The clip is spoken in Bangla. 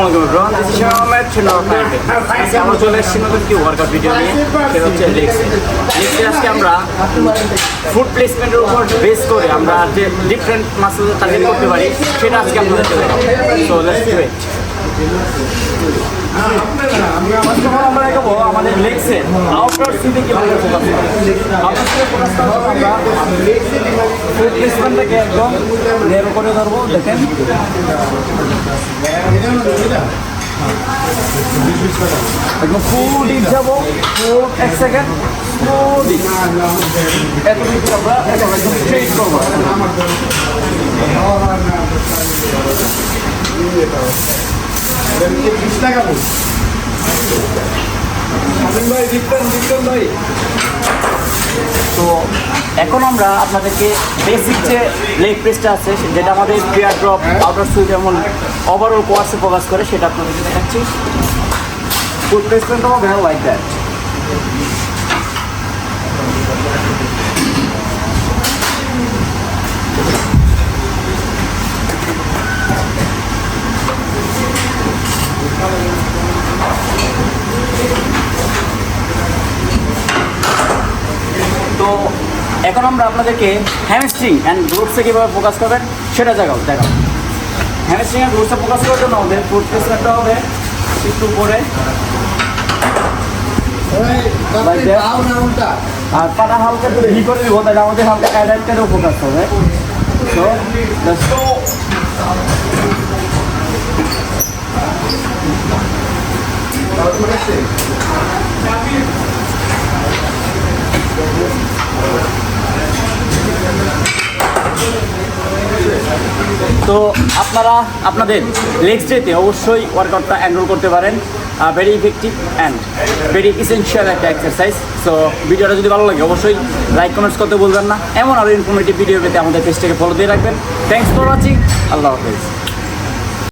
আসসালামু আলাইকুম এভরিওয়ান, দিস ইজ আহমেদ আজকে আমরা চলে এসেছি নতুন কি ওয়ার্কআউট ভিডিও নিয়ে। সেটা হচ্ছে লেগসে আজকে আমরা ফুড প্লেসমেন্টের উপর বেস করে আমরা যে ডিফারেন্ট মাসেল টার্গেট করতে পারি সেটা আজকে আপনাদেরকে দেখাবো। So let's do it. আমরা দেখাবো আমাদের লেগসের আউটার সিটে কীভাবে ফোকাস করে। আউটার সিটে ফোকাস করার জন্য আমরা ফুড প্লেসমেন্টটাকে একদম নেরো করে ধরবো। দেখেন একদম ফুল ডিপ যাবো, ফুল 1 সেকেন্ড ফুল ডিপ, এত ডিপ আমরা একদম স্ট্রেট করবো। তো এখন আমরা আপনাদেরকে বেসিক যে লেগ প্রেসটা আছে যেটা আমাদের প্রিয়ার ড্রপ আউটার সুইচ এমন ওভারঅল কোয়ার্সে ফোকাস করে সেটা আপনাদেরকে দেখাচ্ছি। ফুড প্লেসমেন্ট হবে লাইক দ্যাট। তো এখন আমরা আপনাদেরকে হ্যামস্ট্রিং অ্যান্ড গ্রোথসে কীভাবে ফোকাস করবেন সেটা দেখাবো। হ্যামস্ট্রিং অ্যান্ড গ্রোথসে ফোকাস করার জন্য আমাদের ফুড প্লেসমেন্টটা হবে একটু পরে, আর পাটা হালকা একটু ঘি করে দিব, তাহলে আমাদের হালকা কায়দাটারও ফোকাস হবে। তো আপনারা আপনাদের লেগস ডেতে অবশ্যই ওয়ার্কআউটটা এনরোল করতে পারেন। Very effective and very essential একটা এক্সারসাইজ। সো ভিডিওটা যদি ভালো লাগে অবশ্যই লাইক কমেন্টস করতে বলবেন না। এমন আরও ইনফরমেটিভ ভিডিও পেতে আমাদের পেজটাকে ফলো দিয়ে রাখবেন। Thanks for watching. আল্লাহ হাফেজ।